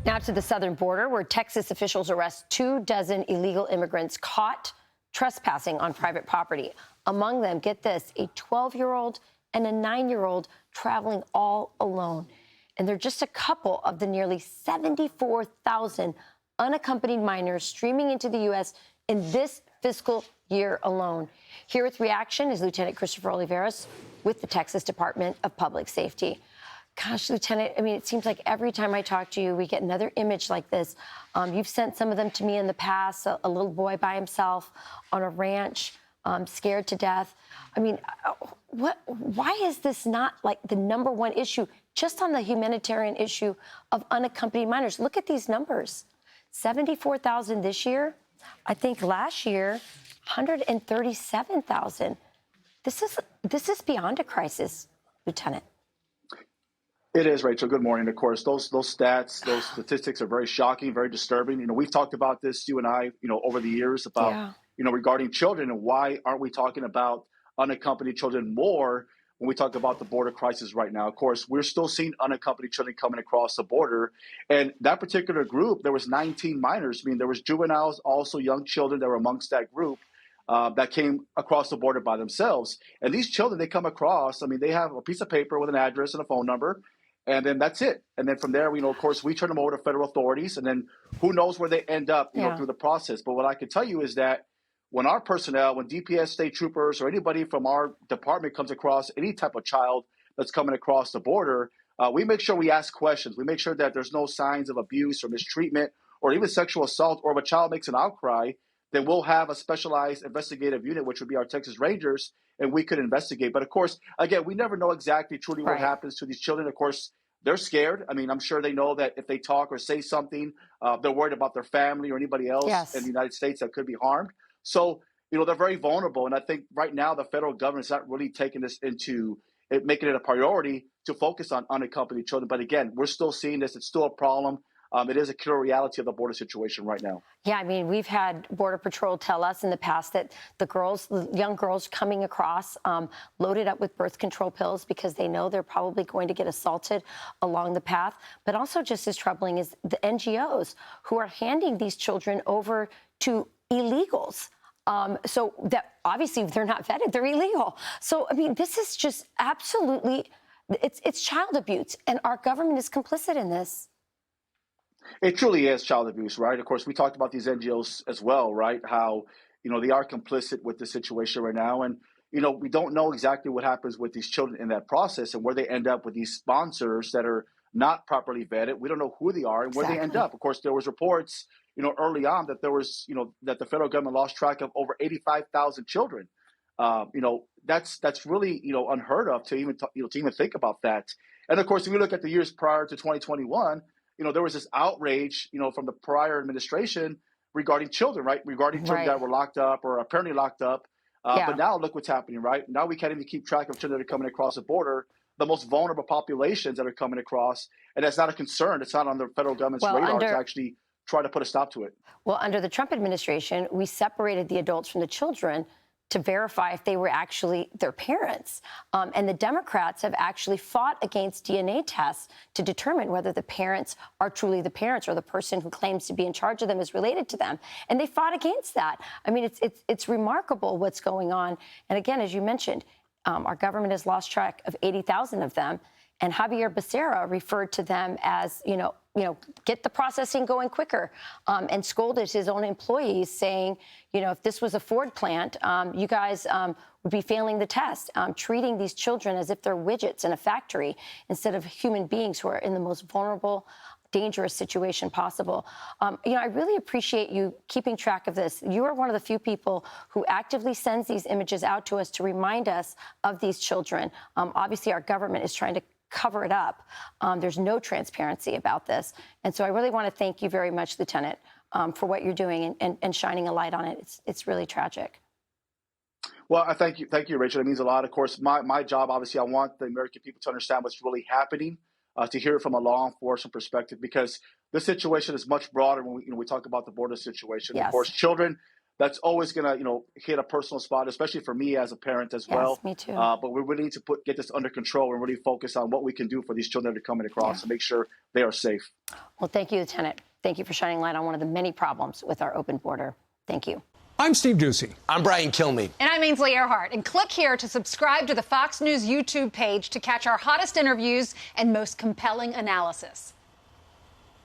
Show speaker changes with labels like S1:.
S1: Now to the southern border, where Texas officials arrest 24 illegal immigrants caught trespassing on private property. Among them, get this, a 12-year-old and a 9-year-old traveling all alone. And they're just a couple of the nearly 74,000 unaccompanied minors streaming into the U.S. in this fiscal year alone. Here with reaction is Lieutenant Christopher Olivarez with the Texas Department of Public Safety. Gosh, Lieutenant, I mean, it seems like every time I talk to you, we get another image like this. You've sent some of them to me in the past, a little boy by himself on a ranch, scared to death. I mean, why is this not like the number one issue just on the humanitarian issue of unaccompanied minors? Look at these numbers. 74,000 this year. I think last year, 137,000. This is beyond a crisis, Lieutenant.
S2: It is, Rachel. Good morning. Of course, those stats, those statistics are very shocking, very disturbing. You know, we've talked about this, you and I, over the years about, regarding children, and why aren't we talking about unaccompanied children more when we talk about the border crisis right now? Of course, we're still seeing unaccompanied children coming across the border. And that particular group, there was 19 minors. I mean, there was juveniles, also young children that were amongst that group that came across the border by themselves. And these children, they come across, I mean, they have a piece of paper with an address and a phone number. And then that's it. And then from there, of course, we turn them over to federal authorities. And then who knows where they end up, through the process. But what I can tell you is that when our personnel, when DPS state troopers or anybody from our department comes across any type of child that's coming across the border, we make sure we ask questions. We make sure that there's no signs of abuse or mistreatment or even sexual assault, or if a child makes an outcry, then we'll have a specialized investigative unit, which would be our Texas Rangers, and we could investigate. But of course, again, we never know exactly truly what happens to these children. Of course, they're scared. I mean, I'm sure they know that if they talk or say something, they're worried about their family or anybody else in the United States that could be harmed. So, they're very vulnerable. And I think right now the federal government is not really taking this into it, making it a priority to focus on unaccompanied children. But again, we're still seeing this. It's still a problem. It is a clear reality of the border situation right now.
S1: Yeah, I mean, we've had Border Patrol tell us in the past that the young girls coming across loaded up with birth control pills because they know they're probably going to get assaulted along the path. But also just as troubling is the NGOs who are handing these children over to illegals. So that obviously they're not vetted, they're illegal. So, I mean, this is just absolutely, it's child abuse, and our government is complicit in this.
S2: It truly is child abuse, right? Of course, we talked about these NGOs as well, right? How, they are complicit with the situation right now. And, we don't know exactly what happens with these children in that process and where they end up with these sponsors that are not properly vetted. We don't know who they are and where they end up. Of course, there was reports, early on that there was, that the federal government lost track of over 85,000 children. That's really, unheard of to even think about that. And of course, if we look at the years prior to 2021, there was this outrage, from the prior administration regarding children, right? Regarding children that were locked up or apparently locked up. But now look what's happening, right? Now we can't even keep track of children that are coming across the border, the most vulnerable populations that are coming across. And that's not a concern. It's not on the federal government's radar to actually try to put a stop to it.
S1: Well, under the Trump administration, we separated the adults from the children to verify if they were actually their parents. And the Democrats have actually fought against DNA tests to determine whether the parents are truly the parents or the person who claims to be in charge of them is related to them. And they fought against that. I mean, it's remarkable what's going on. And again, as you mentioned, our government has lost track of 80,000 of them. And Javier Becerra referred to them as, get the processing going quicker, and scolded his own employees, saying, if this was a Ford plant, you guys would be failing the test, treating these children as if they're widgets in a factory instead of human beings who are in the most vulnerable, dangerous situation possible. I really appreciate you keeping track of this. You are one of the few people who actively sends these images out to us to remind us of these children. Obviously, our government is trying to cover it up. There's no transparency about this. And so I really want to thank you very much, Lieutenant, for what you're doing and shining a light on it. It's really tragic.
S2: Well, I thank you, Rachel. It means a lot. Of course, my job, obviously, I want the American people to understand what's really happening, to hear it from a law enforcement perspective, because this situation is much broader when we talk about the border situation. Of course, children, that's always going to, hit a personal spot, especially for me as a parent as well.
S1: Yes, me too.
S2: But we really need to get this under control and really focus on what we can do for these children that are coming across to make sure they are safe.
S1: Well, thank you, Lieutenant. Thank you for shining light on one of the many problems with our open border. Thank you.
S3: I'm Steve Ducey.
S4: I'm Brian Kilmeade.
S5: And I'm Ainsley Earhart. And click here to subscribe to the Fox News YouTube page to catch our hottest interviews and most compelling analysis.